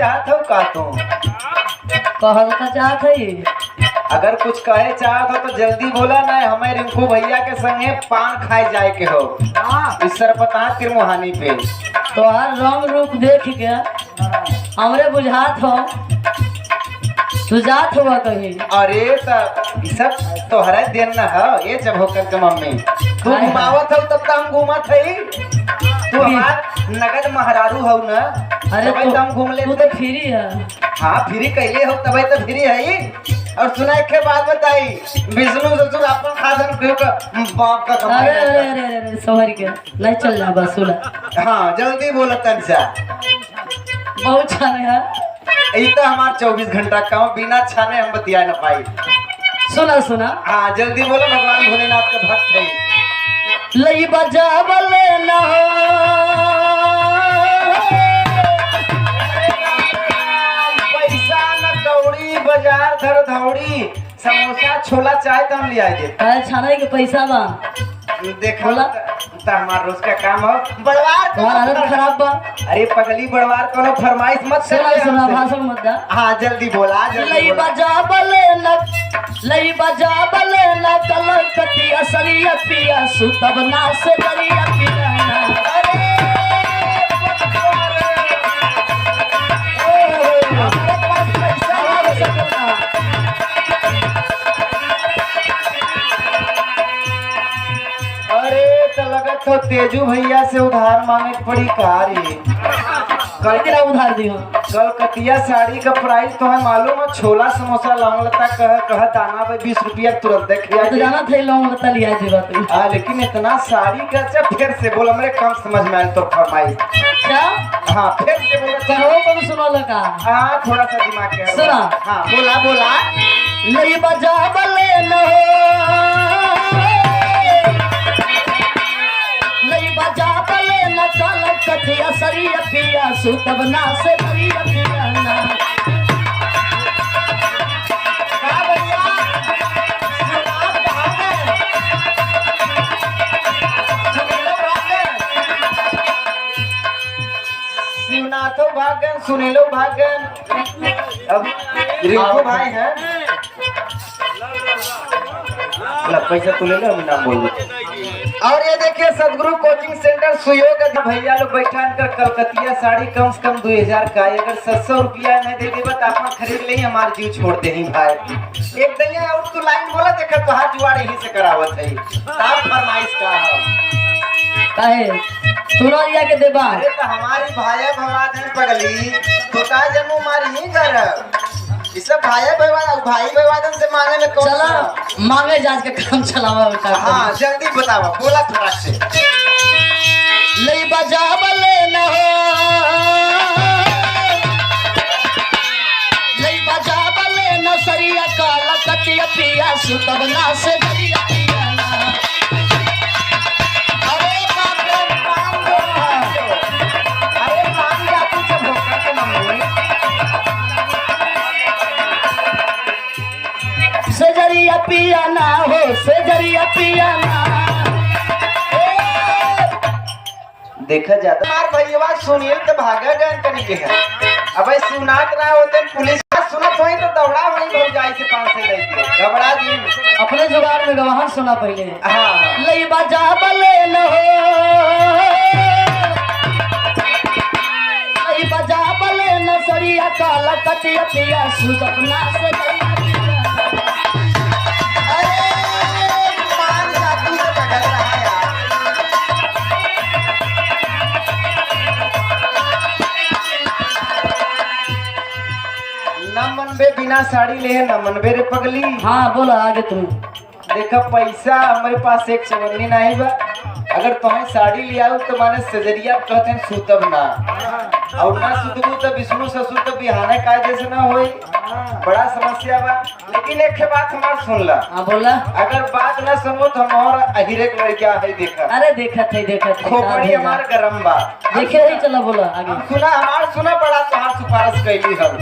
चाहत हो का तू? कहल का चाहत है। अगर कुछ कहे चाहत हो तो जल्दी बोला, ना हमें रिंकू भैया के संगे पान खाए जाए के हो इस सरपता तिरमुहानी पे। तो हर रंग रूप देख के हमरे बुझात हो तू जात हुआ कहीं। अरे तब सब तोहरा देन न है ये जब होकर के मम्मी तू हाय हाय। घुमावत हो तब तो हम घूमत हई। तू हमार नगद महरारू हो न। अरे तभी तो हम घूम तू लेते। तो फ्री है। हाँ फ्री कैले हो तभी तो फ्री है। और सुना एक बात बताई, विष्णु ससुर अपन खादन क्यों का बाप का कमाई अरे अरे रहता। अरे अरे सोहर के नहीं चल जा बस सुना। हाँ जल्दी बोलो तनसा। बहुत छाने है। यही तो हमार 24 घंटा काम बिना छाने हम बतिया न पाई। सुना सुना हाँ जल्दी बोलो, भगवान भोलेनाथ का भक्त है। लई बजा बले ना पैसा न कौड़ी बाजार धर धौड़ी समोसा छोला चाय तो हम ले आए अरे छाने के पैसा बा। देखो बोला? तो हमारा रोज का काम हो बड़वार तुम्हारा आदत खराब बा। अरे पगली बड़वार कोनो फरमाइश मत सुना कर सुना भाषण मत दा। हाँ जल्दी बोला जल्दी लई बोला। बजा बले न लई बजा बले न कलकतिया सरिया पिया सुतब ना से दरिया पिया अरे तो लगत हो तेजू भैया से उधार मांगे के पड़ी कारी। कितना उधार दी हो। कलकतिया साड़ी का प्राइस तो है मालूम है? छोला समोसा लौंग लता कह दाना पे 20 रुपया तुरंत देखिए। तो जाना थे लोग बता लिया थे बात। हाँ लेकिन इतना साड़ी का अच्छा फिर से बोला मेरे कम समझ में आया तो फरमाइश। अच्छा हाँ फिर से बोला कहो कब सुनो लगा। हाँ थोड़ा सा दिमाग के सुना। हाँ बोला बोला। लई बजा बले न लई बजा बले न कलकतिया सरिया पिया सुतब ना से दरिया पिया ना। का भैया शिवनाथ कहाँ गए? शिवनाथो भागन सुनीलो भागन अब रिंकू भाई है। पैसा तू ले लो, हम नाम बोल दे। और ये देखिए सदगुरु कोचिंग सेंटर सुयोग भैया लोग बैठा कर कलकतिया साड़ी कम से कम 2000 का। अगर 700 रुपया नहीं दे देबा तो अपन खरीद ले, हमार जीव छोड़ दे ही भाई। एक दैया और तू लाइन बोला देख तो हाथ जुआड़ यहीं से करावत है। साफ फरमाइश का है। काहे तू ना लिया के देबा। अरे तो हमारी भाया भवाद है पगली तो का जन्म मारी ही कर। इस सब भाई भवादन से मांगे में कौन चला सा? मांगे जांच के काम चलावा बेटा। हाँ जल्दी बतावा बोला फटाक से। लई बजा बले न लई बजा बले न सरिया काला कतिया पिया सुतब ना से दरिया पिया ना। अरे बाप रे मान दो। अरे मान जा तू सब होकर के मम्मी। सजरिया पिया ना हो सजरिया पिया ना। देखा जाता मार भैया सुनील तो भागा गए कनी के है। अब शिवनाथ ना होते पुलिस का सुनत होई तो दौड़ा वही भग जाई से 5 से लेके घबरा जी। अपने जुगाड़ में गवाहन सुना पहले। हाँ लई बजा बले न लई बजा बले न सरिया काला कतिया पिया सुतब ना से दरिया पिया ना। मान जा तू तो पकड़ रहा है यार। न मनबे बिना साड़ी ले न मनबे रे पगली। हाँ बोला आगे तुम। देखा पैसा हमारे पास एक चवन्नी नहीं बा। अगर तुम्हें साड़ी ले आओ तो माने सजरिया कहते हैं सुतब ना। और ना सुतबू तो विष्णु ससुर तो बिहाने कायदे से ना होई। बड़ा समस्या बा। लेकिन एक बात हमार सुन ला। हाँ बोला। अगर बात ना सुनो तो हम और अहिरे के लड़का है देखा। अरे देखा थे खोपड़ी हमार गरम बा। देखे ही चला बोला आगे। सुना हमार सुना बड़ा तोहार सिफारिश कैली हम।